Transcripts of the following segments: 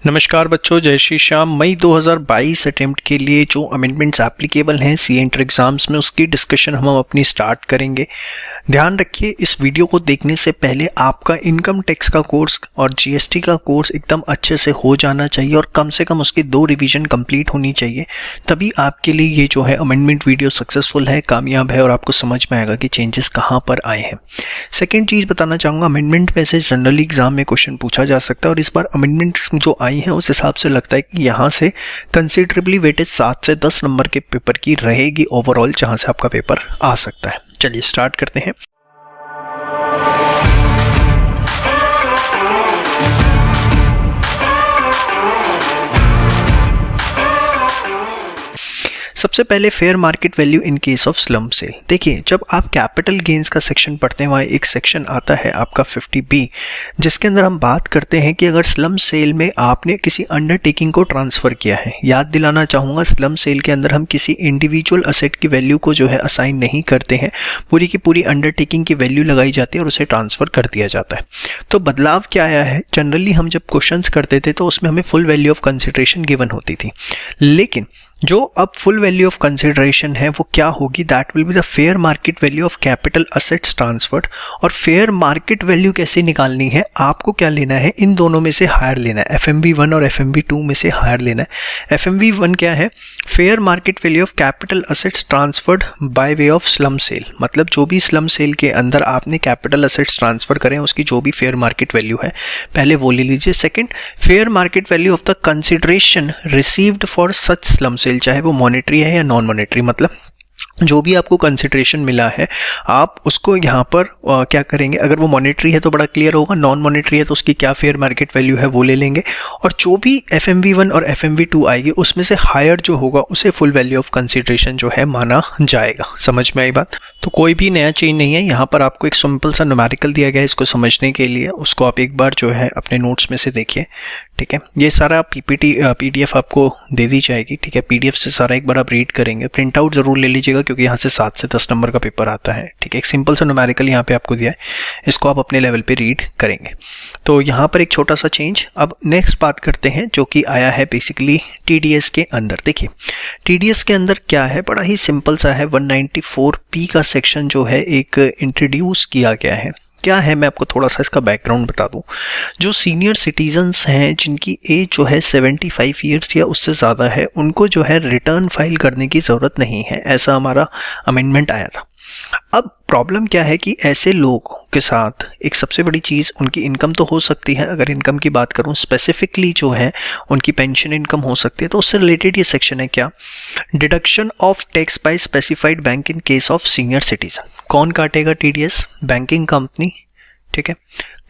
नमस्कार बच्चों, जय श्री श्याम। मई 2022 अटेम्प्ट के लिए जो अमेंडमेंट्स एप्लीकेबल हैं सी एंटर एग्जाम्स में, उसकी डिस्कशन हम अपनी स्टार्ट करेंगे। ध्यान रखिए, इस वीडियो को देखने से पहले आपका इनकम टैक्स का कोर्स और जीएसटी का कोर्स एकदम अच्छे से हो जाना चाहिए और कम से कम उसकी 2 रिवीजन कंप्लीट होनी चाहिए। तभी आपके लिए ये जो है अमेंडमेंट वीडियो सक्सेसफुल है, कामयाब है और आपको समझ में आएगा कि चेंजेस कहाँ पर आए हैं। सेकेंड चीज़ बताना चाहूँगा, अमेंडमेंट में से जनरली एग्जाम में क्वेश्चन पूछा जा सकता है और इस बार अमेंडमेंट्स जो आई हैं उस हिसाब से लगता है कि यहाँ से कंसिडरेबली वेटेज 7 से 10 नंबर के पेपर की रहेगी ओवरऑल, जहाँ से आपका पेपर आ सकता है। चलिए स्टार्ट करते हैं। सबसे पहले fair market value in case of slump sale. देखिए, जब आप कैपिटल गेन्स का सेक्शन पढ़ते हैं वहाँ एक सेक्शन आता है आपका 50B, जिसके अंदर हम बात करते हैं कि अगर स्लम सेल में आपने किसी अंडरटेकिंग को ट्रांसफ़र किया है। याद दिलाना चाहूँगा, स्लम सेल के अंदर हम किसी इंडिविजुअल असेट की वैल्यू को जो है असाइन नहीं करते हैं, पूरी की पूरी अंडरटेकिंग की वैल्यू लगाई जाती है और उसे ट्रांसफ़र कर दिया जाता है। तो बदलाव क्या आया है, जनरली हम जब क्वेश्चंस करते थे तो उसमें हमें full value of consideration given होती थी, लेकिन जो अब फुल वैल्यू ऑफ कंसिडरेशन है वो क्या होगी, that will be the fair market value of capital assets transferred. और फेयर मार्केट वैल्यू कैसे निकालनी है, आपको क्या लेना है, इन दोनों में से हायर लेना है, FMV1 और FMV2 में से हायर लेना है। FMV1 क्या है, fair market value of capital assets transferred by way of slump sale, मतलब जो भी स्लम सेल के अंदर आपने कैपिटल असेट्स ट्रांसफर करें उसकी जो भी फेयर मार्केट वैल्यू है पहले वो ले लीजिए। Second, fair market value of the consideration received for such slump sale, चाहे वो मॉनेटरी है या नॉन मॉनेटरी, मतलब जो भी आपको कंसिडरेशन मिला है आप उसको यहाँ पर क्या करेंगे, अगर वो मॉनेटरी है तो बड़ा क्लियर होगा, नॉन मॉनेटरी है तो उसकी क्या फेयर मार्केट वैल्यू है वो ले लेंगे, और जो भी FMV1 और FMV2 आएगी उसमें से हायर जो होगा उसे फुल वैल्यू ऑफ कंसिडरेशन जो है माना जाएगा। समझ में आई बात? तो कोई भी नया चेंज नहीं है, यहाँ पर आपको एक सिंपल सा न्यूमेरिकल दिया गया है इसको समझने के लिए, उसको आप एक बार जो है अपने नोट्स में से देखिए। ठीक है, ये सारा PDF आपको दे दी जाएगी। ठीक है, PDF से सारा एक बार आप रीड करेंगे, प्रिंट आउट जरूर ले लीजिएगा क्योंकि यहाँ से 7 से 10 नंबर का पेपर आता है। ठीक है, एक सिंपल सा न्यूमेरिकल यहाँ पे आपको दिया है, इसको आप अपने लेवल पे रीड करेंगे। तो यहाँ पर एक छोटा सा चेंज। अब नेक्स्ट बात करते हैं जो कि आया है बेसिकली TDS के अंदर। देखिए, TDS के अंदर क्या है, बड़ा ही सिंपल सा है, 194P का सेक्शन जो है एक इंट्रोड्यूस किया गया है। क्या है, मैं आपको थोड़ा सा इसका बैकग्राउंड बता दूं। जो सीनियर सिटीजन्स हैं जिनकी एज जो है 75 ईयर्स या उससे ज़्यादा है, उनको जो है रिटर्न फाइल करने की ज़रूरत नहीं है, ऐसा हमारा अमेंडमेंट आया था। अब प्रॉब्लम क्या है कि ऐसे लोगों के साथ एक सबसे बड़ी चीज़, उनकी इनकम तो हो सकती है, अगर इनकम की बात करूं स्पेसिफिकली जो है उनकी पेंशन इनकम हो सकती है, तो उससे रिलेटेड ये सेक्शन है क्या, deduction of tax bye specified bank in case of senior citizen. कौन काटेगा TDS? Banking company. ठीक है,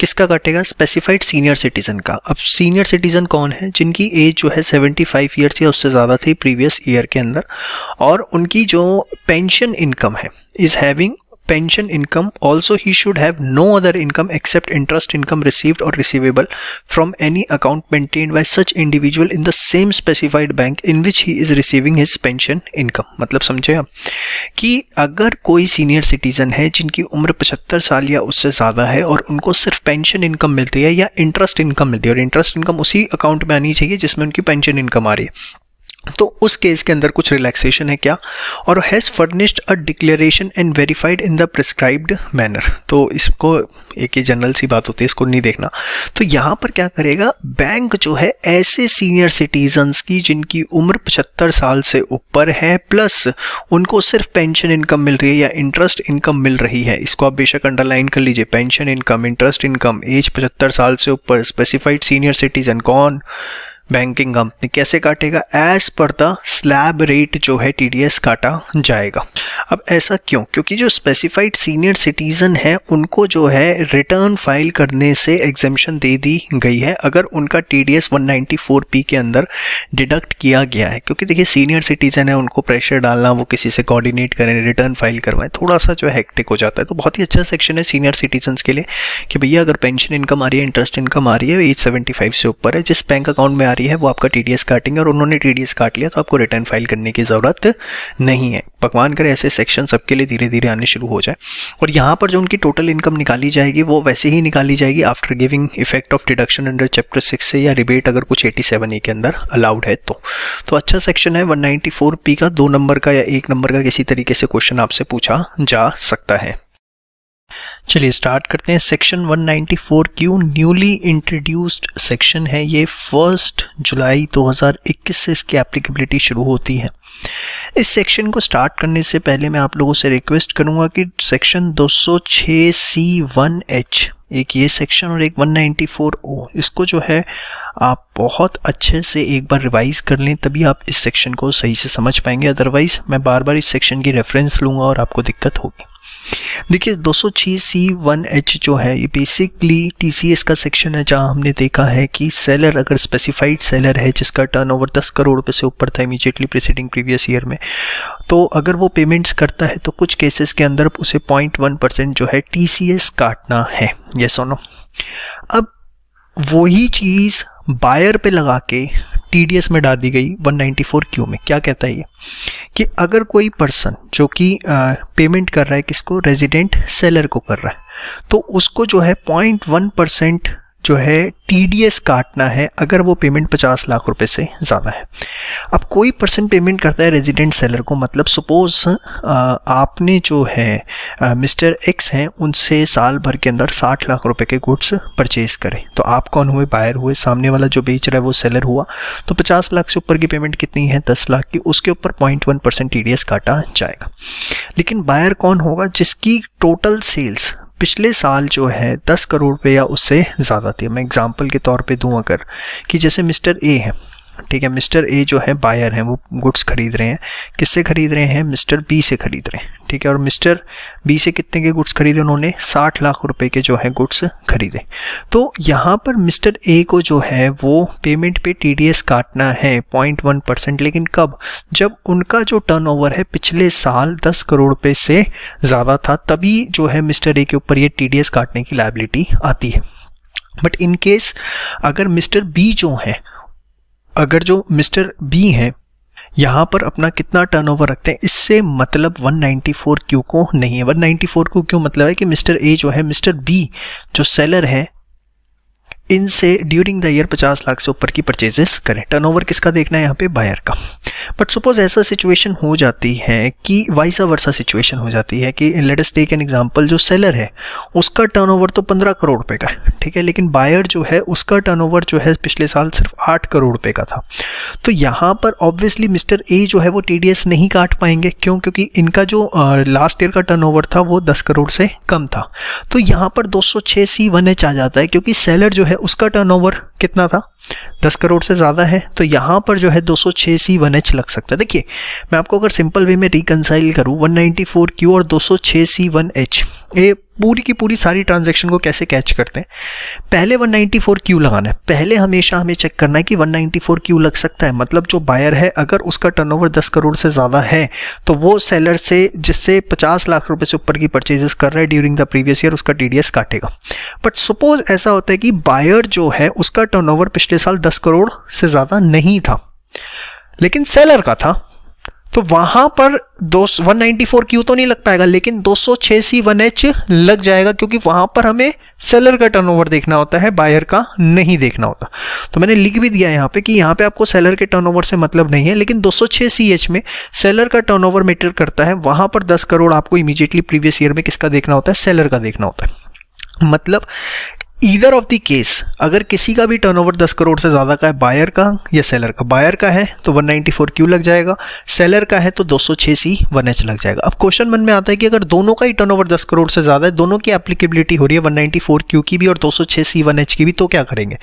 किसका काटेगा? स्पेसिफाइड सीनियर सिटीजन का। अब सीनियर सिटीजन कौन है? जिनकी एज जो है 75 ईयर्स या उससे ज़्यादा थी प्रीवियस ईयर के अंदर, और उनकी जो पेंशन इनकम है is having pension income. Also he should have no other income except interest income received or receivable from any account maintained by such individual in the same specified bank in which he is receiving his pension income. मतलब समझे आप कि अगर कोई senior citizen है जिनकी उम्र 75 साल या उससे ज़्यादा है और उनको सिर्फ पेंशन इनकम मिल रही है या इंटरेस्ट इनकम मिल रही है, और इंटरेस्ट इनकम उसी अकाउंट में आनी चाहिए जिसमें उनकी पेंशन इनकम आ रही है, तो उस केस के अंदर कुछ रिलैक्सेशन है क्या, और has furnished a declaration and verified in the prescribed manner. तो इसको एक ही जनरल सी बात होती है, इसको नहीं देखना। तो यहाँ पर क्या करेगा, बैंक जो है ऐसे सीनियर सिटीजन्स की जिनकी उम्र 75 साल से ऊपर है प्लस उनको सिर्फ पेंशन इनकम मिल रही है या इंटरेस्ट इनकम मिल रही है, इसको आप बेशक अंडरलाइन कर लीजिए, pension income, interest income, age 75 साल से ऊपर, स्पेसिफाइड सीनियर सिटीजन, कौन? Banking company. कैसे काटेगा? As per the slab rate जो है TDS काटा जाएगा। अब ऐसा क्यों? क्योंकि जो स्पेसिफाइड सीनियर सिटीजन है उनको जो है रिटर्न फाइल करने से एग्जेम्पशन दे दी गई है अगर उनका TDS 194P के अंदर डिडक्ट किया गया है। क्योंकि देखिए सीनियर सिटीजन है, उनको प्रेशर डालना, वो किसी से कोऑर्डिनेट करें, रिटर्न फाइल करवाएं, थोड़ा सा जो है हेक्टिक हो जाता है। तो बहुत ही अच्छा सेक्शन है सीनियर सिटीजन्स के लिए कि भैया अगर पेंशन इनकम आ रही है, इंटरेस्ट इनकम आ रही है, एज 75 से ऊपर है, जिस बैंक अकाउंट में आ रही एलिजिबिलिटी है वो आपका टीडीएस काटेंगे, और उन्होंने टीडीएस काट लिया तो आपको रिटर्न फाइल करने की ज़रूरत नहीं है। भगवान करे ऐसे सेक्शन सबके लिए धीरे धीरे आने शुरू हो जाए। और यहाँ पर जो उनकी टोटल इनकम निकाली जाएगी वो वैसे ही निकाली जाएगी after giving effect of deduction under chapter 6 से, या रिबेट अगर कुछ 87A के अंदर अलाउड है तो अच्छा सेक्शन है। 194P का 2 नंबर का या 1 नंबर का किसी तरीके से क्वेश्चन आपसे पूछा जा सकता है। चलिए स्टार्ट करते हैं। Section 194Q newly introduced section है, ये 1 जुलाई 2021 से इसकी एप्लीकेबिलिटी शुरू होती है। इस सेक्शन को स्टार्ट करने से पहले मैं आप लोगों से रिक्वेस्ट करूंगा कि सेक्शन 206C1H एक ये सेक्शन और एक 194O, इसको जो है आप बहुत अच्छे से एक बार रिवाइज कर लें, तभी आप इस सेक्शन को सही से समझ पाएंगे। अदरवाइज मैं बार बार इस सेक्शन की रेफरेंस लूँगा और आपको दिक्कत होगी। देखिए 206C1H जो है ये बेसिकली टीसीएस का सेक्शन है, जहां हमने देखा है कि सेलर अगर स्पेसिफाइड सेलर है जिसका टर्नओवर 10 करोड़ रुपए से ऊपर था इमीडिएटली प्रीसीडिंग प्रीवियस ईयर में, तो अगर वो पेमेंट्स करता है तो कुछ केसेस के अंदर उसे 0.1% जो है टीसीएस काटना है। यस और नो। अब वही चीज़ बायर पे लगा के टीडीएस में डाल दी गई 194Q में। क्या कहता है ये कि अगर कोई पर्सन जो कि पेमेंट कर रहा है किसको, रेजिडेंट सेलर को कर रहा है, तो उसको जो है 0.1% जो है टीडीएस काटना है अगर वो पेमेंट 50 लाख रुपए से ज़्यादा है। अब कोई पर्सन पेमेंट करता है रेजिडेंट सेलर को, मतलब सपोज आपने जो है मिस्टर एक्स हैं उनसे साल भर के अंदर 60 लाख रुपए के गुड्स परचेज करें, तो आप कौन हुए, बायर हुए, सामने वाला जो बेच रहा है वो सेलर हुआ। तो 50 लाख से ऊपर की पेमेंट कितनी है, 10 लाख की, उसके ऊपर 0.1% टीडीएस काटा जाएगा। लेकिन बायर कौन होगा, जिसकी टोटल सेल्स पिछले साल जो है 10 करोड़ रुपये या उससे ज़्यादा थी। मैं एग्जांपल के तौर पे दूं अगर कि जैसे मिस्टर ए है, ठीक है, मिस्टर ए जो है बायर हैं, वो गुड्स खरीद रहे हैं, किससे खरीद रहे हैं, मिस्टर बी से खरीद रहे हैं, ठीक है, और मिस्टर बी से कितने के गुड्स खरीदे, उन्होंने 60 लाख रुपए के जो है गुड्स खरीदे। तो यहाँ पर मिस्टर ए को जो है वो पेमेंट पे टीडीएस काटना है 0.1%, लेकिन कब, जब उनका जो टर्नओवर है पिछले साल 10 करोड़ रुपए से ज़्यादा था, तभी जो है मिस्टर ए के ऊपर ये टीडीएस काटने की लायबिलिटी आती है। बट इन केस अगर मिस्टर बी जो है, अगर जो मिस्टर बी हैं यहाँ पर अपना कितना टर्नओवर रखते हैं, इससे मतलब 194Q को नहीं है। 194Q क्यों मतलब है कि मिस्टर ए जो है मिस्टर बी जो सेलर है इनसे ड्यूरिंग द ईयर 50 लाख से ऊपर की परचेजेस करें। टर्नओवर किसका देखना है यहाँ पे, बायर का। बट सपोज ऐसा सिचुएशन हो जाती है कि वाइसा वर्सा सिचुएशन हो जाती है कि let us take an example, जो सेलर है उसका टर्नओवर तो 15 करोड़ रुपए का है, ठीक है, लेकिन बायर जो है उसका टर्नओवर जो है पिछले साल सिर्फ 8 करोड़ रुपए का था। तो यहाँ पर ऑब्वियसली मिस्टर ए जो है वो टीडीएस नहीं काट पाएंगे। क्यों? क्योंकि इनका जो लास्ट ईयर का टर्नओवर था वो 10 करोड़ से कम था। तो यहाँ पर 206C1H आ जाता है, क्योंकि सेलर जो है उसका टर्नओवर कितना था, 10 करोड़ से ज़्यादा है, तो यहाँ पर जो है 206C1H लग सकता है। देखिए मैं आपको अगर सिंपल वे में रिकंसाइल करूँ 194Q और 206C1H, ये पूरी की पूरी सारी ट्रांजैक्शन को कैसे कैच करते हैं, पहले 194Q लगाना है। पहले हमेशा हमें चेक करना है कि 194Q लग सकता है, मतलब जो बायर है अगर उसका टर्नओवर 10 करोड़ से ज़्यादा है तो वो सेलर से जिससे 50 लाख रुपए से ऊपर की परचेजेस कर रहा है ड्यूरिंग द प्रीवियस ईयर उसका टीडीएस काटेगा। बट सपोज ऐसा होता है कि बायर जो है उसका टर्नओवर पिछले साल 10 करोड़ से ज़्यादा नहीं था लेकिन सेलर का था, तो वहां पर 194Q तो नहीं लग पाएगा, लेकिन 206C1H लग जाएगा, क्योंकि वहां पर हमें सेलर का टर्नओवर देखना होता है, बायर का नहीं देखना होता। तो मैंने लिख भी दिया यहाँ पे कि यहाँ पे आपको सेलर के टर्नओवर से मतलब नहीं है, लेकिन 206CH में सेलर का टर्नओवर मैटर करता है। वहां पर 10 करोड़ आपको इमीडिएटली प्रीवियस ईयर में किसका देखना होता है, सेलर का देखना होता है। मतलब ईदर ऑफ द केस, अगर किसी का भी टर्नओवर 10 करोड़ से ज़्यादा का है, बायर का या सेलर का, बायर का है तो 194Q लग जाएगा, सेलर का है तो 206C1H लग जाएगा। अब क्वेश्चन मन में आता है कि अगर दोनों का ही टर्नओवर 10 करोड़ से ज़्यादा है, दोनों की एप्लीकेबिलिटी हो रही है 194Q की भी और 206C1H की भी, तो क्या करेंगे?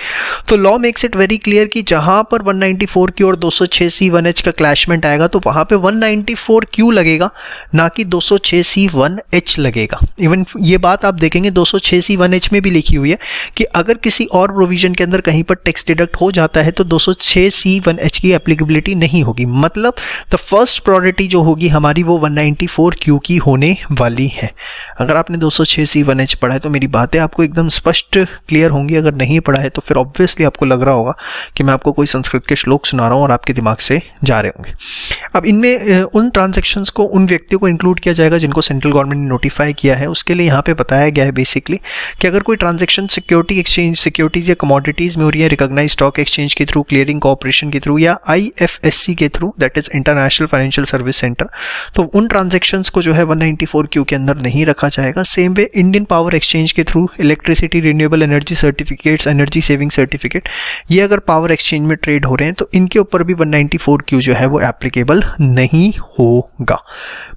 तो law makes it very clear कि जहाँ पर 194Q और 206C1H का क्लैशमेंट आएगा तो वहाँ पर 194Q लगेगा, ना कि 206C1H लगेगा। इवन ये बात आप देखेंगे 206C1H में भी लिखी हुई है कि अगर किसी और प्रोविजन के अंदर कहीं पर टैक्स डिडक्ट हो जाता है तो 206C1H की एप्लीकेबिलिटी नहीं होगी। मतलब द फर्स्ट प्रायोरिटी जो होगी हमारी वो 194Q की होने वाली है। अगर आपने 206C1H पढ़ा है तो मेरी बातें आपको एकदम स्पष्ट क्लियर होंगी। अगर नहीं पढ़ा है तो फिर ऑब्वियसली आपको लग रहा होगा कि मैं आपको कोई संस्कृत के श्लोक सुना रहा हूँ और आपके दिमाग से जा रहे होंगे। अब इनमें उन ट्रांजैक्शंस को, उन व्यक्तियों को इंक्लूड किया जाएगा जिनको सेंट्रल गवर्नमेंट ने नोटिफाई किया है। उसके लिए यहाँ पे बताया गया है बेसिकली कि अगर कोई ट्रांजैक्शन सिक्योरिटी एक्सचेंज, सिक्योरिटीज या कमोडिटीज में हो रही है रिकॉग्नाइज्ड स्टॉक एक्सचेंज के थ्रू, क्लियरिंग कॉर्पोरेशन के थ्रू या IFSC के through, that is international financial service centre, तो उन ट्रांजैक्शंस को जो है 194Q के अंदर नहीं रखा जाएगा। Same way Indian power exchange के through electricity renewable energy certificates, energy saving certificate, ये अगर पावर एक्सचेंज में ट्रेड हो रहे हैं तो इनके ऊपर भी 194Q जो है वो एप्लीकेबल नहीं होगा।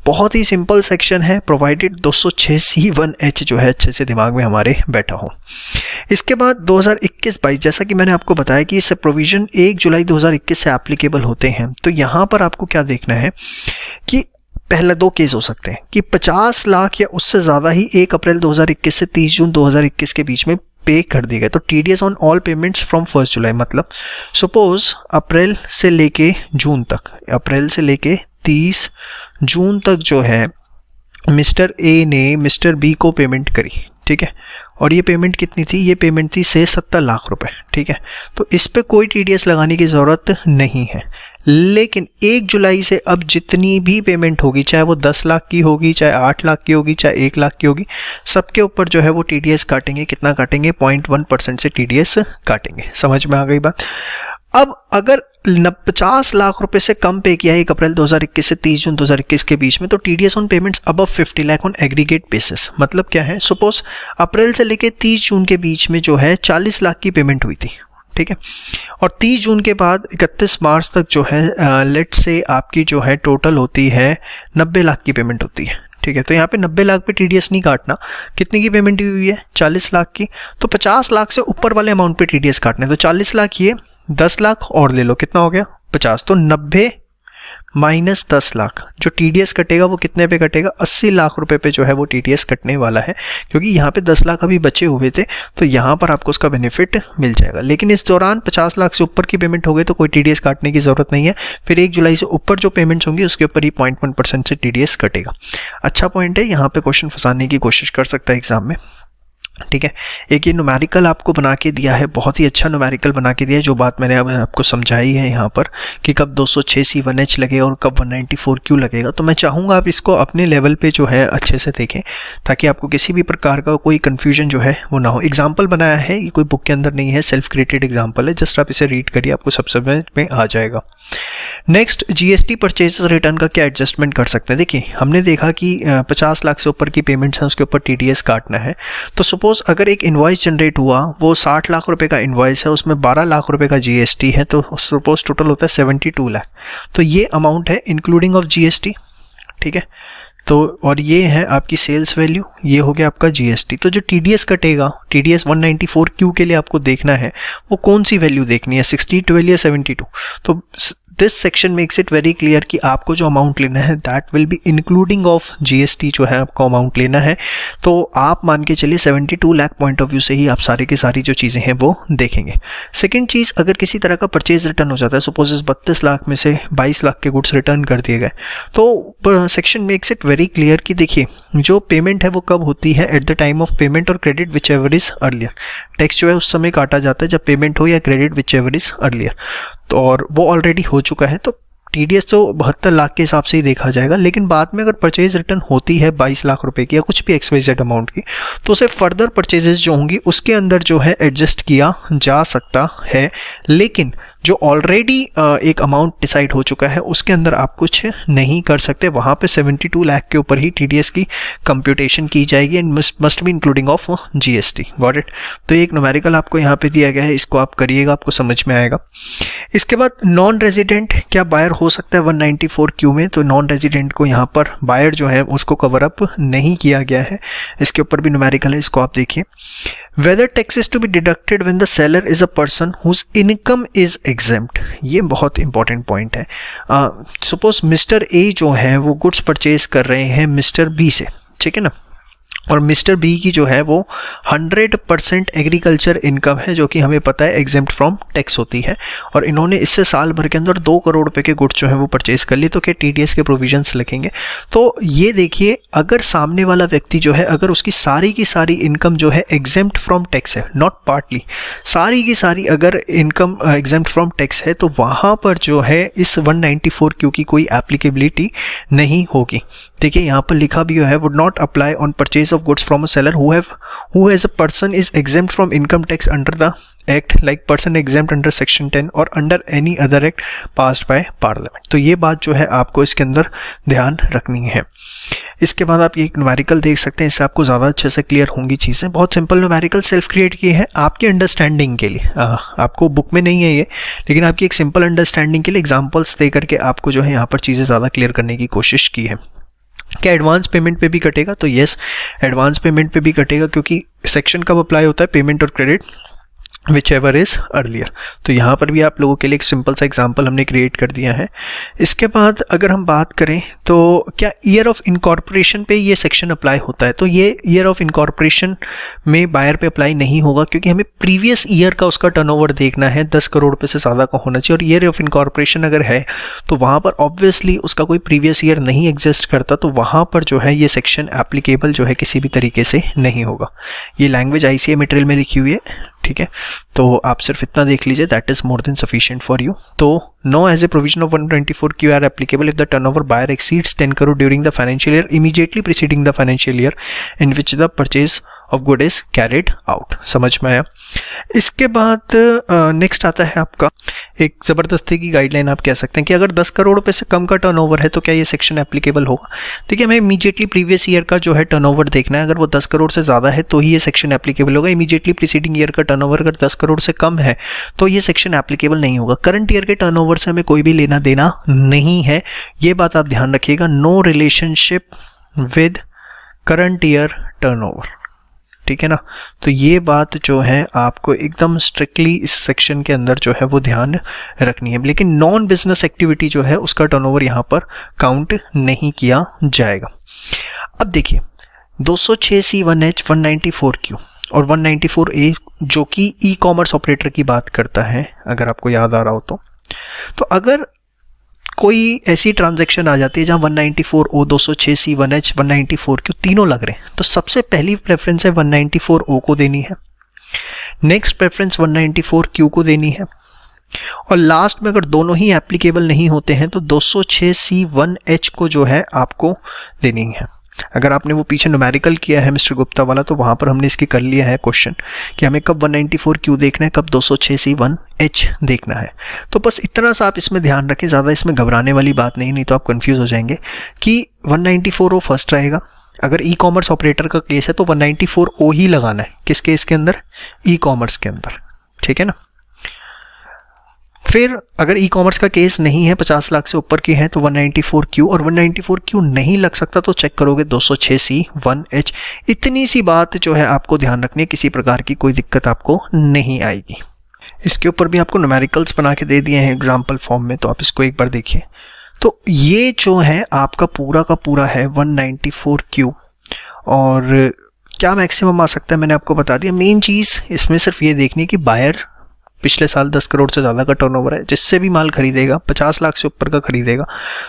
बहुत ही सिंपल सेक्शन है, प्रोवाइडेड 206C1H जो है अच्छे से दिमाग में हमारे बैठा हो। इसके बाद 2021-22, जैसा कि मैंने आपको बताया कि इस प्रोविजन 1 जुलाई 2021 से एप्लीकेबल होते हैं, तो यहाँ पर आपको क्या देखना है कि पहले 2 केस हो सकते हैं कि 50 लाख या उससे ज़्यादा ही 1 अप्रैल 2021 से 30 जून 2021 के बीच में पे कर दिए गए, तो TDS on all payments from 1 जुलाई। मतलब सपोज अप्रैल से लेके जून तक, अप्रैल से लेके 30 जून तक जो है मिस्टर ए ने मिस्टर बी को पेमेंट करी, ठीक है, और ये पेमेंट कितनी थी, ये पेमेंट थी से 70 लाख रुपए, ठीक है, तो इस पे कोई TDS लगाने की ज़रूरत नहीं है। लेकिन 1 जुलाई से अब जितनी भी पेमेंट होगी, चाहे वो 10 लाख की होगी, चाहे 8 लाख की होगी, चाहे 1 लाख की होगी, सबके ऊपर जो है वो TDS काटेंगे। कितना काटेंगे? 0.1% से TDS काटेंगे। समझ में आ गई बात? अब अगर 50 लाख रुपए से कम पे किया है 1 अप्रैल 2021 से 30 जून 2021 के बीच में, तो TDS on payments above 50 lakh on aggregate basis. मतलब क्या है, सपोज अप्रैल से लेके 30 जून के बीच में जो है 40 लाख की पेमेंट हुई थी, ठीक है, और 30 जून के बाद 31 मार्च तक जो है लेट से आपकी जो है टोटल होती है 90 लाख की पेमेंट होती है, ठीक है, तो यहाँ पे 90 लाख पे TDS नहीं काटना। कितनी की पेमेंट हुई है? 40 लाख की, तो 50 लाख से ऊपर वाले अमाउंट पे TDS काटना है। तो 40 लाख ये, 10 लाख और ले लो, कितना हो गया? 50, तो 90 माइनस 10 लाख जो TDS कटेगा वो कितने पे कटेगा? 80 लाख रुपए पे जो है वो TDS कटने वाला है, क्योंकि यहाँ पे 10 लाख अभी बचे हुए थे, तो यहाँ पर आपको उसका बेनिफिट मिल जाएगा। लेकिन इस दौरान 50 लाख से ऊपर की पेमेंट हो गई तो कोई TDS काटने की ज़रूरत नहीं है। फिर 1 जुलाई से ऊपर जो पेमेंट्स होंगी उसके ऊपर ही 0.1% से TDS कटेगा। अच्छा पॉइंट है, यहाँ पे क्वेश्चन फंसाने की कोशिश कर सकता है एग्जाम में, ठीक है। एक ये न्यूमेरिकल आपको बना के दिया है, बहुत ही अच्छा न्यूमेरिकल बना के दिया है, जो बात मैंने अब आपको समझाई है यहाँ पर कि कब 206C1H लगेगा और कब 194Q लगेगा। तो मैं चाहूँगा आप इसको अपने लेवल पे जो है अच्छे से देखें, ताकि आपको किसी भी प्रकार का कोई कन्फ्यूजन जो है वो ना हो। एग्जाम्पल बनाया है, ये कोई बुक के अंदर नहीं है, सेल्फ क्रिएटेड एग्जाम्पल है, जस्ट आप इसे रीड करिए, आपको सब समझ में आ जाएगा। नेक्स्ट, GST परचेज रिटर्न का क्या एडजस्टमेंट कर सकते हैं। देखिए, हमने देखा कि 50 लाख से ऊपर की पेमेंट्स हैं उसके ऊपर TDS काटना है। तो सपोज अगर एक इनवॉइस जनरेट हुआ, वो 60 लाख रुपए का इनवॉइस है, उसमें 12 लाख रुपए का GST है, तो सपोज टोटल होता है 72 लाख। तो ये अमाउंट है इंक्लूडिंग ऑफ GST, ठीक है। तो और ये है आपकी सेल्स वैल्यू, ये हो गया आपका GST। तो जो TDS कटेगा, TDS 194Q के लिए आपको देखना है वो कौन सी वैल्यू देखनी है, 60, 12 या 72। तो this section makes it very clear कि आपको जो अमाउंट लेना है that will be including of GST जो है आपको अमाउंट लेना है। तो आप मान के चलिए 72 लाख पॉइंट ऑफ व्यू से ही आप सारी की सारी जो चीज़ें हैं वो देखेंगे। सेकंड चीज़, अगर किसी तरह का परचेज रिटर्न हो जाता है, सपोज इस 32 लाख में से 22 लाख के गुड्स रिटर्न कर दिए गए, तो section makes it very clear कि देखिए जो पेमेंट है वो कब होती है, at the time of payment और credit whichever is earlier. Tax जो है उस समय काटा जाता है जब पेमेंट हो या credit whichever is earlier, तो और वो ऑलरेडी हो चुका है, तो TDS तो 72 लाख के हिसाब से ही देखा जाएगा। लेकिन बाद में अगर परचेज रिटर्न होती है 22 लाख रुपए की या कुछ भी XYZ अमाउंट की, तो उसे फर्दर परचेजेस जो होंगी उसके अंदर जो है एडजस्ट किया जा सकता है। लेकिन जो ऑलरेडी एक अमाउंट डिसाइड हो चुका है उसके अंदर आप कुछ नहीं कर सकते, वहाँ पे 72 लाख के ऊपर ही TDS की कंप्यूटेशन की जाएगी and must be including of GST। Got it. तो एक न्यूमेरिकल आपको यहाँ पे दिया गया है, इसको आप करिएगा, आपको समझ में आएगा। इसके बाद नॉन रेजिडेंट क्या बायर हो सकता है 194Q में, तो नॉन रेजिडेंट को यहाँ पर बायर जो है उसको कवर अप नहीं किया गया है, इसके ऊपर भी न्यूमेरिकल है, इसको आप देखिए। Whether tax is to be deducted when the seller is a person whose income is exempt, ये बहुत इंपॉर्टेंट पॉइंट है। सपोज मिस्टर ए जो है वो गुड्स परचेज कर रहे हैं मिस्टर बी से, ठीक है ना, और मिस्टर बी की जो है वो 100% एग्रीकल्चर इनकम है, जो कि हमें पता है एग्जेम्प्ट फ्रॉम टैक्स होती है, और इन्होंने इससे साल भर के अंदर 2 करोड़ रुपए के गुड्स जो है वो परचेज कर ली, तो क्या टीडीएस के प्रोविजंस लगेंगे। तो ये देखिए, अगर सामने वाला व्यक्ति जो है, अगर उसकी सारी की सारी इनकम जो है एग्जेम्प्ट फ्रॉम टैक्स है, नॉट पार्टली, सारी की सारी अगर इनकम एग्जेम्प्ट फ्रॉम टैक्स है, तो वहाँ पर जो है इस 194Q की कोई एप्लीकेबिलिटी नहीं होगी। देखिए यहाँ पर लिखा भी है, would not apply on purchase of goods from a seller who has a person is exempt from income tax under the act, like person exempt under section 10 और under any other act passed by parliament. तो ये बात जो है आपको इसके अंदर ध्यान रखनी है। इसके बाद आप ये एक न्यूमेरिकल देख सकते हैं, इससे आपको ज़्यादा अच्छे से क्लियर होंगी चीज़ें। बहुत सिंपल न्यूमेरिकल सेल्फ क्रिएट की है आपकी अंडरस्टैंडिंग के लिए, आपको बुक में नहीं है ये, लेकिन आपकी एक सिंपल अंडरस्टैंडिंग के लिए एग्जाम्पल्स दे करके आपको जो है यहाँ पर चीज़ें ज़्यादा क्लियर करने की कोशिश की है। क्या एडवांस पेमेंट पे भी कटेगा? तो यस, एडवांस पेमेंट पे भी कटेगा, क्योंकि सेक्शन कब अप्लाई होता है, पेमेंट और credit whichever is earlier. तो यहाँ पर भी आप लोगों के लिए एक सिंपल सा एग्जांपल हमने क्रिएट कर दिया है। इसके बाद अगर हम बात करें तो क्या ईयर ऑफ इनकॉर्पोरेशन पे ये सेक्शन अप्लाई होता है? तो ये ईयर ऑफ इनकॉर्पोरेशन में बायर पे अप्लाई नहीं होगा, क्योंकि हमें प्रीवियस ईयर का उसका टर्नओवर देखना है, 10 करोड़ रुपये से ज़्यादा का होना चाहिए। और ईयर ऑफ इनकॉर्पोरेशन अगर है तो वहाँ पर ऑब्वियसली उसका कोई प्रीवियस ईयर नहीं एग्जिस्ट करता, तो वहाँ पर जो है ये सेक्शन एप्लीकेबल जो है किसी भी तरीके से नहीं होगा। ये लैंग्वेज ICA मटेरियल में लिखी हुई है, ठीक है, तो आप सिर्फ इतना देख लीजिए, that is more than sufficient for you. तो no as a provision of 124Q are applicable if the turnover buyer exceeds 10 crore during the financial year immediately preceding the financial year in which the purchase of good is carried out. समझ में आया? इसके बाद next आता है आपका एक ज़बरदस्ती की गाइडलाइन, आप कह सकते हैं कि अगर 10 करोड़ रुपए से कम का टर्नओवर है तो क्या ये सेक्शन एप्लीकेबल होगा? देखिए, हमें इमीडिएटली प्रीवियस ईयर का जो है टर्नओवर देखना है, अगर वो 10 करोड़ से ज़्यादा है तो ही ये सेक्शन एप्लीकेबल होगा। इमीडिएटली प्रीसीडिंग ईयर का टर्नओवर अगर 10 करोड़ से कम है तो ये सेक्शन एप्लीकेबल नहीं होगा। करंट ईयर के टर्नओवर से हमें कोई भी लेना देना नहीं है, ये बात आप ध्यान रखिएगा। No relationship with current year turnover, ठीक है ना। तो ये बात जो है आपको एकदम स्ट्रिक्टली इस सेक्शन के अंदर जो है वो ध्यान रखनी है। लेकिन नॉन बिजनेस एक्टिविटी जो है उसका टर्नओवर यहाँ पर काउंट नहीं किया जाएगा। अब देखिए 206C1H 194Q और 194A जो कि ई कॉमर्स ऑपरेटर की बात करता है, अगर आपको याद आ रहा हो तो अगर कोई ऐसी ट्रांजैक्शन आ जाती है जहां 194O 206C1H 194Q तीनों लग रहे हैं, तो सबसे पहली प्रेफरेंस है 194O को देनी है, नेक्स्ट प्रेफरेंस 194Q को देनी है, और लास्ट में अगर दोनों ही एप्लीकेबल नहीं होते हैं तो 206C1H को जो है आपको देनी है। अगर आपने वो पीछे न्यूमेरिकल किया है मिस्टर गुप्ता वाला, तो वहाँ पर हमने इसकी कर लिया है क्वेश्चन कि हमें कब 194Q देखना है, कब 206C1H देखना है। तो बस इतना सा आप इसमें ध्यान रखें, ज़्यादा इसमें घबराने वाली बात नहीं तो आप कंफ्यूज हो जाएंगे कि 194O फर्स्ट रहेगा। अगर ई कॉमर्स ऑपरेटर का केस है तो 194O ही लगाना है। किस केस के अंदर? ई कॉमर्स के अंदर, ठीक है ना। फिर अगर ई कॉमर्स का केस नहीं है, 50 लाख से ऊपर की है, तो 194Q, और 194Q नहीं लग सकता तो चेक करोगे 206C1H। इतनी सी बात जो है आपको ध्यान रखनी है, किसी प्रकार की कोई दिक्कत आपको नहीं आएगी। इसके ऊपर भी आपको न्यूमेरिकल्स बना के दे दिए हैं एग्जाम्पल फॉर्म में, तो आप इसको एक बार देखिए। तो ये जो है आपका पूरा का पूरा है 194Q, और क्या मैक्सिमम आ सकता है मैंने आपको बता दिया। मेन चीज़ इसमें सिर्फ ये देखनी है कि बायर पिछले साल 10 करोड़ से ज़्यादा का टर्नओवर है, जिससे भी माल खरीदेगा 50 लाख से ऊपर का खरीदेगा,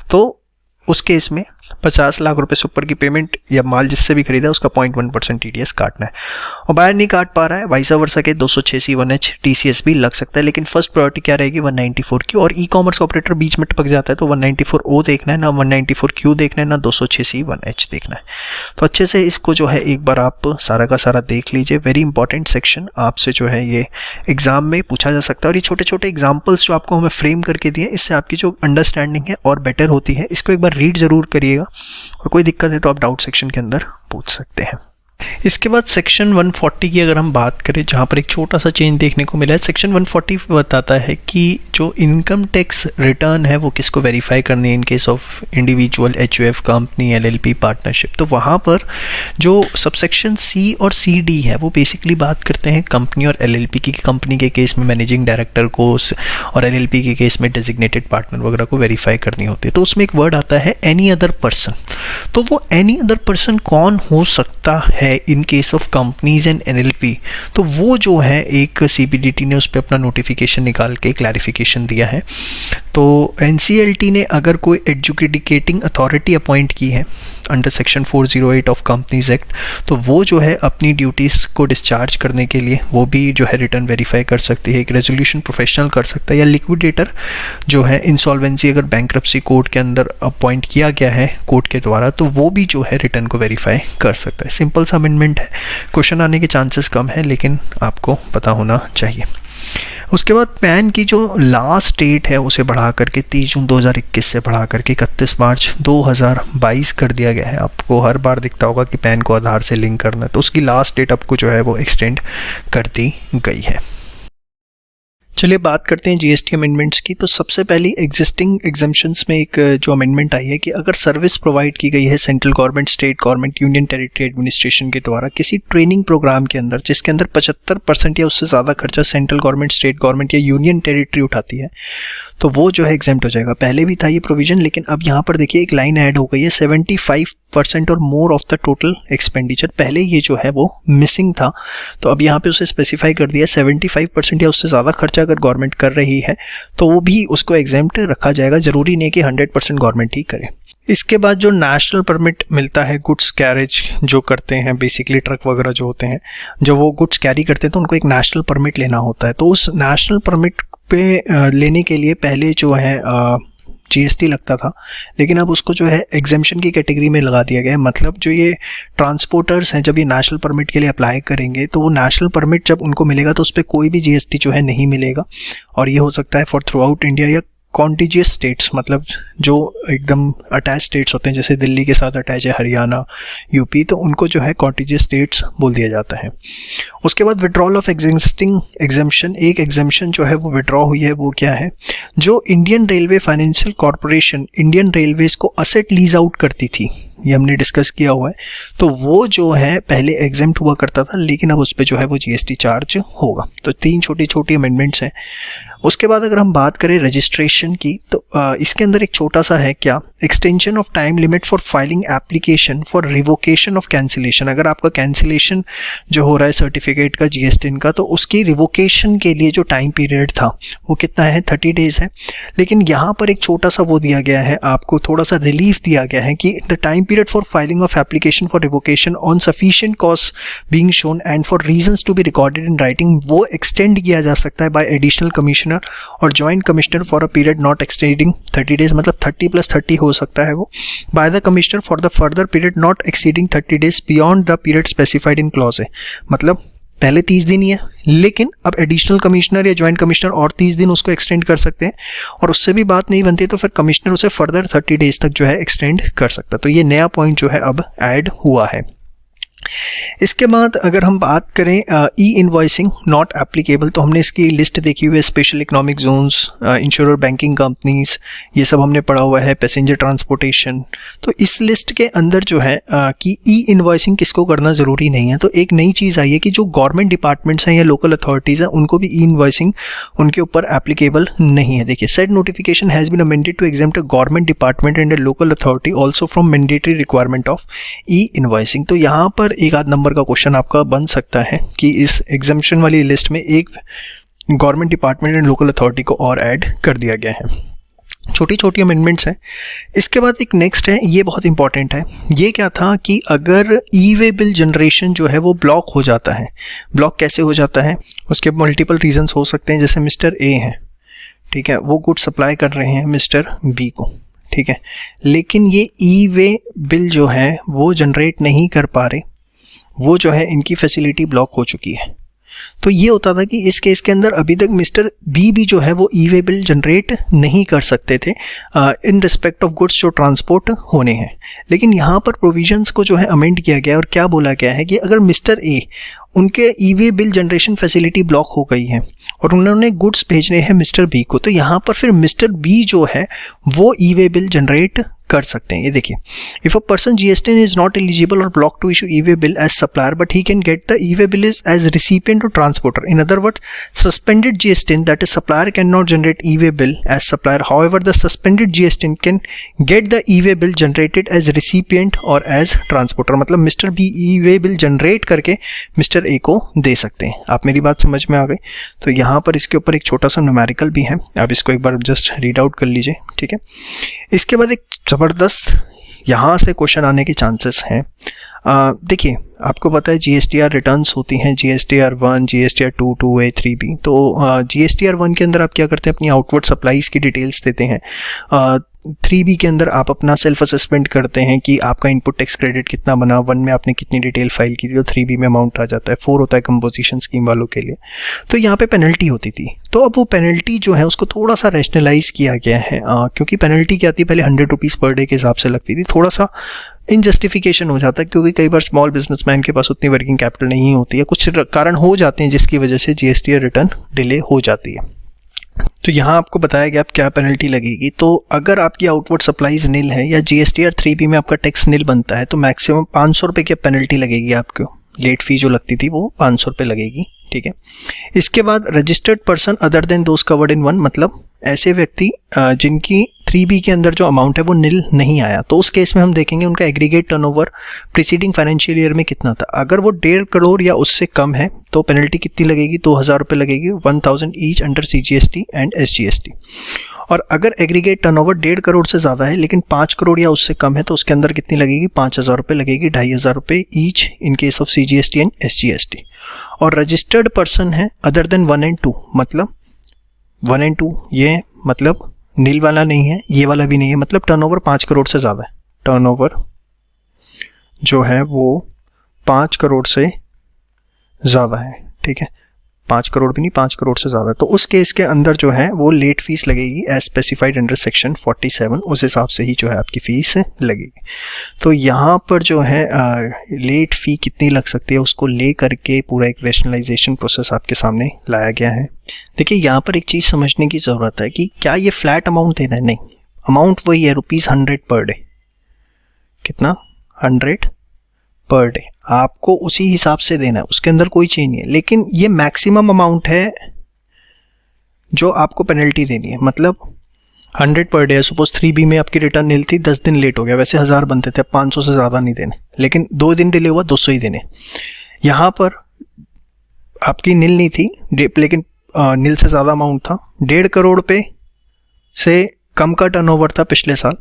तो उस केस में 50 लाख रुपए से ऊपर की पेमेंट या माल जिससे भी खरीदा उसका 0.1% TDS काटना है। और बायर नहीं काट पा रहा है, वाइस वर्सा के 206C1H TCS भी लग सकता है, लेकिन फर्स्ट प्रायोरिटी क्या रहेगी? 194Q। और ई कॉमर्स ऑपरेटर बीच में टपक जाता है तो 194O देखना है, ना 194Q देखना है, ना 206C1H देखना है। तो अच्छे से इसको जो है एक बार आप सारा का सारा देख लीजिए। वेरी इंपॉर्टेंट सेक्शन आपसे जो है ये एग्जाम में पूछा जा सकता है, और ये छोटे छोटे एग्जाम्पल्स जो आपको हमें फ्रेम करके दिए, इससे आपकी जो अंडरस्टैंडिंग है और बेटर होती है। इसको एक बार रीड जरूर करिएगा, और कोई दिक्कत है तो आप डाउट सेक्शन के अंदर पूछ सकते हैं। इसके बाद सेक्शन 140 की अगर हम बात करें, जहाँ पर एक छोटा सा चेंज देखने को मिला है। सेक्शन 140 बताता है कि जो इनकम टैक्स रिटर्न है वो किसको वेरीफाई करनी है in case of individual, HUF, company, LLP, partnership. तो वहाँ पर जो सबसेक्शन सी और सी डी है वो बेसिकली बात करते हैं कंपनी और एलएलपी की। कंपनी के केस में मैनेजिंग डायरेक्टर को और एलएलपी के केस में डेजिग्नेटेड पार्टनर वगैरह को वेरीफाई करनी होती है। तो उसमें एक वर्ड आता है एनी अदर पर्सन। तो वो एनी अदर पर्सन कौन हो सकता है in case of companies and NLP? तो वो जो है एक सीबीडीटी ने उस पर अपना नोटिफिकेशन निकाल के क्लैरिफिकेशन दिया है। तो एनसीएलटी ने अगर कोई एडजुडिकेटिंग अथॉरिटी अपॉइंट की है under section 408 of companies act, तो वो जो है अपनी ड्यूटीज़ को डिस्चार्ज करने के लिए वो भी जो है रिटर्न वेरीफाई कर सकती है। एक रेजोल्यूशन प्रोफेशनल कर सकता है, या लिक्विडेटर जो है इंसॉल्वेंसी अगर बैंक्रप्सी कोर्ट के अंदर अपॉइंट किया गया है कोर्ट के द्वारा, तो वो भी जो है रिटर्न को वेरीफाई कर सकता है। सिंपल सा अमेंडमेंट है, क्वेश्चन आने के चांसेस कम है, लेकिन आपको पता होना चाहिए। उसके बाद पैन की जो लास्ट डेट है उसे बढ़ा करके 30 जून 2021 से बढ़ा करके 31 मार्च 2022 कर दिया गया है। आपको हर बार दिखता होगा कि पैन को आधार से लिंक करना है, तो उसकी लास्ट डेट आपको जो है वो एक्सटेंड कर दी गई है। चलिए बात करते हैं जीएसटी अमेंडमेंट्स की। तो सबसे पहली एग्जिस्टिंग एग्जम्पशंस में एक जो अमेंडमेंट आई है कि अगर सर्विस प्रोवाइड की गई है central government, state government, union territory administration के द्वारा किसी ट्रेनिंग प्रोग्राम के अंदर, जिसके अंदर 75% या उससे ज़्यादा खर्चा सेंट्रल गवर्नमेंट, स्टेट गवर्नमेंट या यूनियन टेरिटरी उठाती है, तो वो जो है एग्जेम्प्ट हो जाएगा। पहले भी था ये प्रोविजन, लेकिन अब यहाँ पर देखिए एक लाइन ऐड हो गई है 75% और more of the total expenditure. पहले ये जो है वो मिसिंग था, तो अब यहाँ पे उसे स्पेसिफाई कर दिया 75% या उससे ज़्यादा खर्चा अगर गवर्नमेंट कर रही है तो वो भी उसको एग्जेम्प्ट रखा जाएगा। ज़रूरी नहीं कि 100% गवर्नमेंट ही करे। इसके बाद जो नेशनल परमिट मिलता है गुड्स कैरेज जो करते हैं, बेसिकली ट्रक वगैरह जो होते हैं, जब वो गुड्स कैरी करते हैं तो उनको एक नेशनल परमिट लेना होता है। तो उस नेशनल परमिट पे लेने के लिए पहले जो है जीएसटी लगता था, लेकिन अब उसको जो है एग्जेम्पशन की कैटेगरी में लगा दिया गया है। मतलब जो ये ट्रांसपोर्टर्स हैं जब ये नेशनल परमिट के लिए अप्लाई करेंगे तो वो नेशनल परमिट जब उनको मिलेगा तो उस पर कोई भी जीएसटी जो है नहीं मिलेगा, और ये हो सकता है फॉर थ्रू आउट इंडिया या कॉन्टिजियस स्टेट्स, मतलब जो एकदम अटैच स्टेट्स होते हैं, जैसे दिल्ली के साथ अटैच है हरियाणा, यूपी, तो उनको जो है कॉन्टिजियस स्टेट्स बोल दिया जाता है। उसके बाद विड्रॉल ऑफ एग्जिस्टिंग एग्जेम्पशन, एक एग्जेम्पशन जो है वो विड्रॉ हुई है, वो क्या है? जो Indian railway financial corporation Indian railways को असेट लीज आउट करती थी, ये हमने डिस्कस किया हुआ है, तो वो जो है पहले एग्जेम्प्ट हुआ करता था, लेकिन अब उस पर जो है वो जीएसटी चार्ज होगा। तो 3 छोटी छोटी अमेंडमेंट्स हैं। उसके बाद अगर हम बात करें रजिस्ट्रेशन की, तो इसके अंदर एक छोटा सा है क्या, extension of time limit for filing application for revocation of cancellation. अगर आपका कैंसिलेशन जो हो रहा है सर्टिफिकेट का जीएसटी का, तो उसकी रिवोकेशन के लिए जो टाइम पीरियड था वो कितना है, 30 डेज है। लेकिन यहाँ पर एक छोटा सा वो दिया गया है, आपको थोड़ा सा रिलीफ दिया गया है कि the time period for filing of application for revocation on sufficient cause being shown and for reasons to be recorded in writing, वो एक्सटेंड किया जा सकता है बाय एडिशनल कमिश्नर और joint commissioner for a period not exceeding 30 days, मतलब 30 + 30 हो सकता है वो, by the commissioner for the further period not exceeding 30 days beyond the period specified in clause है। मतलब पहले 30 दिन ही है, लेकिन अब एडिशनल कमिश्नर या जॉइंट कमिश्नर और 30 दिन उसको एक्सटेंड कर सकते हैं, और उससे भी बात नहीं बनती तो फिर कमिश्नर उसे फर्दर 30 डेज तक जो है एक्सटेंड कर सकता है। तो ये नया पॉइंट जो है अब ऐड हुआ है। इसके बाद अगर हम बात करें ई इनवॉइसिंग नॉट एप्लीकेबल, तो हमने इसकी लिस्ट देखी हुई है, special economic zones, ensure, banking companies, ये सब हमने पढ़ा हुआ है, पैसेंजर ट्रांसपोर्टेशन। तो इस लिस्ट के अंदर जो है कि ई इनवॉइसिंग किसको करना ज़रूरी नहीं है, तो एक नई चीज़ आई है कि जो गवर्नमेंट डिपार्टमेंट्स हैं या लोकल अथॉरिटीज़ हैं उनको भी ई इनवॉइसिंग उनके ऊपर एप्लीकेबल नहीं है। देखिए, said notification has been amended to exempt a government department and a local authority also from mandatory requirement of e invoicing. तो यहाँ पर एक आध नंबर का क्वेश्चन आपका बन सकता है कि इस एग्जेम्पशन वाली लिस्ट में एक government department and local authority को और ऐड कर दिया गया है। छोटी छोटी अमेंडमेंट्स हैं। इसके बाद एक नेक्स्ट है, ये बहुत इंपॉर्टेंट है। ये क्या था कि अगर ई वे बिल जनरेशन जो है वो ब्लॉक हो जाता है, ब्लॉक कैसे हो जाता है, उसके मल्टीपल रीजंस हो सकते हैं। जैसे मिस्टर ए हैं, ठीक है, वो गुड सप्लाई कर रहे हैं मिस्टर बी को, ठीक है, लेकिन ये ई वे बिल जो है वो जनरेट नहीं कर पा रहे, वो जो है इनकी फैसिलिटी ब्लॉक हो चुकी है। तो ये होता था कि इस केस के अंदर अभी तक मिस्टर बी भी जो है वो ई वे बिल जनरेट नहीं कर सकते थे इन रिस्पेक्ट ऑफ गुड्स जो ट्रांसपोर्ट होने हैं। लेकिन यहाँ पर प्रोविजंस को जो है अमेंड किया गया और क्या बोला गया है कि अगर मिस्टर ए उनके e way bill generation facility block हो गई है और उन्होंने गुड्स भेजने हैं मिस्टर बी को, तो यहाँ पर फिर मिस्टर बी जो है वो ई वे बिल जनरेट कर सकते हैं। ये देखिए, if a person GSTN is not eligible और block to issue e way bill as supplier but he can get the e way bill is as recipient और transporter. In other words, suspended GSTN that is supplier can not generate e way bill as supplier, however the suspended GSTN can get the e way bill generated as recipient और as transporter. मतलब mister B e way bill generate करके mister ए को दे सकते हैं। आप मेरी बात समझ में आ गई? तो यहाँ पर इसके ऊपर एक छोटा सा न्यूमेरिकल भी है, आप इसको एक बार जस्ट रीड आउट कर लीजिए, ठीक है। इसके बाद एक ज़बरदस्त यहाँ से क्वेश्चन आने के चांसेस हैं। देखिए, आपको पता है GSTR रिटर्न्स होती हैं, GSTR 1, GSTR 2, 2A, 3B। तो GSTR 1 के अंदर आप क्या करते हैं, अपनी आउटवर्ड सप्लाईज़ की डिटेल्स देते हैं। 3B के अंदर आप अपना सेल्फ असेसमेंट करते हैं कि आपका इनपुट टैक्स क्रेडिट कितना बना, 1 में आपने कितनी डिटेल फाइल की थी, और 3B में अमाउंट आ जाता है। 4 होता है कंपोजिशन स्कीम वालों के लिए। तो यहाँ पे पेनल्टी होती थी, तो अब वो पेनल्टी जो है उसको थोड़ा सा रैशनलाइज किया गया है, क्योंकि पेनल्टी क्या थी, पहले 100 रुपीज़ पर डे के हिसाब से लगती थी। थोड़ा सा इनजस्टिफिकेशन हो जाता है, क्योंकि कई बार स्मॉल बिजनेसमैन के पास उतनी वर्किंग कैपिटल नहीं होती है, कुछ कारण हो जाते हैं जिसकी वजह से GSTR रिटर्न डिले हो जाती है। तो यहाँ आपको बताया गया अब क्या पेनल्टी लगेगी। तो अगर आपकी आउटवर्ड सप्लाईज नील है या GSTR 3B में आपका टैक्स नील बनता है, तो मैक्सिमम 500 रुपये की पेनल्टी लगेगी आपको। लेट फी जो लगती थी वो 500 रुपये लगेगी, ठीक है। इसके बाद registered person other than those covered in 1, मतलब ऐसे व्यक्ति जिनकी 3B के अंदर जो अमाउंट है वो नील नहीं आया, तो उस केस में हम देखेंगे उनका aggregate turnover preceding financial year में कितना था। अगर वो 1.5 करोड़ या उससे कम है तो पेनल्टी कितनी लगेगी, 2000 रुपये लगेगी, 1000 each under CGST and SGST। और अगर एग्रीगेट टर्नओवर 1.5 करोड़ से ज़्यादा है लेकिन 5 करोड़ या उससे कम है तो उसके अंदर कितनी लगेगी, 5000 रुपये लगेगी, 2500 रुपये each in case of CGST and SGST। और रजिस्टर्ड पर्सन है अदर देन 1 and 2, मतलब 1 and 2 ये मतलब नील वाला नहीं है, ये वाला भी नहीं है, मतलब टर्नओवर 5 करोड़ से ज़्यादा है। टर्नओवर जो है वो 5 करोड़ से ज़्यादा है, ठीक है। 5 करोड़ भी नहीं, 5 करोड़ से ज़्यादा। तो उस केस के अंदर जो है वो लेट फीस लगेगी एज स्पेसिफाइड अंडर सेक्शन 47, उस हिसाब से ही जो है आपकी फ़ीस लगेगी। तो यहाँ पर जो है लेट फ़ी कितनी लग सकती है उसको ले करके पूरा एक रैशनलाइजेशन प्रोसेस आपके सामने लाया गया है। देखिए, यहाँ पर एक चीज़ समझने की ज़रूरत है कि क्या ये फ्लैट अमाउंट देना है, नहीं, अमाउंट वही है ₹100 पर डे। कितना, 100 पर डे, आपको उसी हिसाब से देना है, उसके अंदर कोई चेंज नहीं है। लेकिन ये मैक्सिमम अमाउंट है जो आपको पेनल्टी देनी है, मतलब 100 पर डे है। सपोज 3B में आपकी रिटर्न नील थी, 10 दिन लेट हो गया, वैसे 1000 बनते थे, 500 से ज़्यादा नहीं देने, लेकिन 2 दिन डिले हुआ, 200 ही देने। यहाँ पर आपकी नील नहीं थी, लेकिन नील से ज़्यादा अमाउंट था, 1.5 करोड़ पे से कम का टर्नओवर था पिछले साल,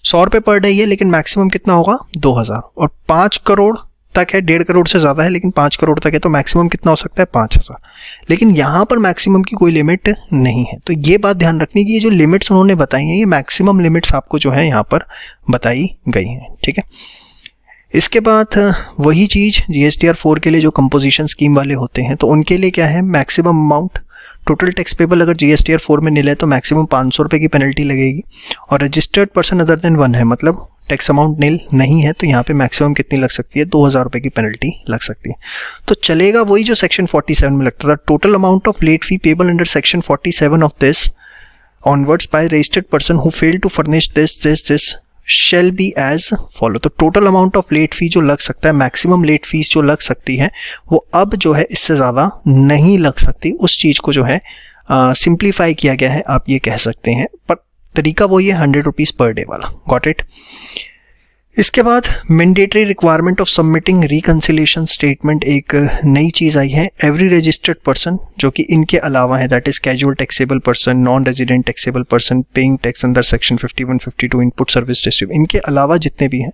100 रुपये पर डे है, लेकिन मैक्सिमम कितना होगा, 2000। और 5 करोड़ तक है, 1.5 करोड़ से ज़्यादा है लेकिन 5 करोड़ तक है, तो मैक्सिमम कितना हो सकता है, 5000। लेकिन यहाँ पर मैक्सिमम की कोई लिमिट नहीं है। तो ये बात ध्यान रखनी कि ये जो लिमिट्स उन्होंने बताई हैं, ये मैक्सिमम लिमिट्स आपको जो है यहाँ पर बताई गई हैं, ठीक है। इसके बाद वही चीज़ GSTR 4 के लिए जो कंपोजिशन स्कीम वाले होते हैं, तो उनके लिए क्या है, maximum amount total tax payable अगर GSTR 4 में नील है तो मैक्सिमम 500 रुपये की पेनल्टी लगेगी। और रजिस्टर्ड पर्सन अदर देन 1 है, मतलब टैक्स अमाउंट नील नहीं है, तो यहाँ पे मैक्सिमम कितनी लग सकती है, 2000 रुपये की पेनल्टी लग सकती है। तो चलेगा वही जो सेक्शन 47 में लगता था। Total amount of late fee payable under section 47 of this onwards by registered person who fail to furnish this shall be as follow. तो total amount of late fee जो लग सकता है, मैक्सिमम लेट फीस जो लग सकती है, वो अब जो है इससे ज़्यादा नहीं लग सकती। उस चीज़ को जो है सिंप्लीफाई किया गया है, आप ये कह सकते हैं, पर तरीका वही है 100 रुपीज़ पर डे वाला। Got it. इसके बाद mandatory requirement of submitting reconciliation statement, एक नई चीज़ आई है। एवरी रजिस्टर्ड पर्सन जो कि इनके अलावा है, that is casual taxable person, non resident taxable person, paying tax under section 51, 52 input service distribute, इनके अलावा जितने भी हैं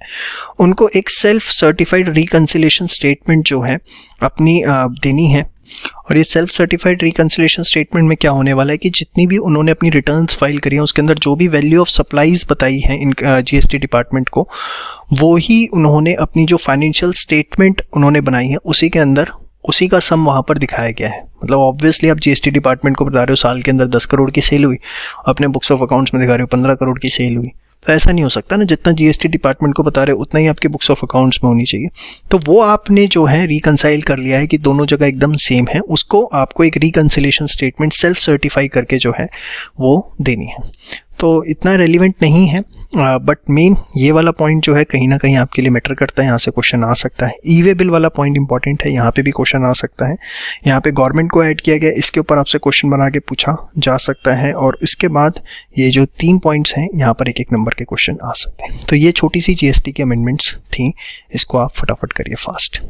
उनको एक सेल्फ सर्टिफाइड रिकंसिलिएशन स्टेटमेंट जो है अपनी देनी है। और ये सेल्फ सर्टिफाइड रिकंसिलिएशन स्टेटमेंट में क्या होने वाला है कि जितनी भी उन्होंने अपनी रिटर्न्स फाइल करी हैं उसके अंदर जो भी वैल्यू ऑफ सप्लाईज बताई हैं इन GST डिपार्टमेंट को, वो ही उन्होंने अपनी जो फाइनेंशियल स्टेटमेंट उन्होंने बनाई है उसी के अंदर उसी का सम वहाँ पर दिखाया गया है। मतलब ऑब्वियसली आप जीएसटी डिपार्टमेंट को बता रहे हो साल के अंदर 10 करोड़ की सेल हुई, अपने बुक्स ऑफ अकाउंट्स में दिखा रहे हो 15 करोड़ की सेल हुई, तो ऐसा नहीं हो सकता ना। जितना जीएसटी डिपार्टमेंट को बता रहे हो उतना ही आपके बुक्स ऑफ अकाउंट्स में होनी चाहिए। तो वो आपने जो है रिकंसाइल कर लिया है कि दोनों जगह एकदम सेम है, उसको आपको एक रिकंसिलेशन स्टेटमेंट सेल्फ सर्टिफाई करके जो है वो देनी है। तो इतना रेलिवेंट नहीं है, बट मेन ये वाला पॉइंट जो है कहीं ना कहीं आपके लिए मैटर करता है, यहाँ से क्वेश्चन आ सकता है। ई वे बिल वाला पॉइंट इंपॉर्टेंट है, यहाँ पे भी क्वेश्चन आ सकता है। यहाँ पे गवर्नमेंट को ऐड किया गया, इसके ऊपर आपसे क्वेश्चन बना के पूछा जा सकता है। और इसके बाद ये जो 3 पॉइंट्स हैं यहाँ पर एक एक नंबर के क्वेश्चन आ सकते हैं। तो ये छोटी सी जीएसटी की अमेंडमेंट्स थी, इसको आप फटाफट करिए फास्ट।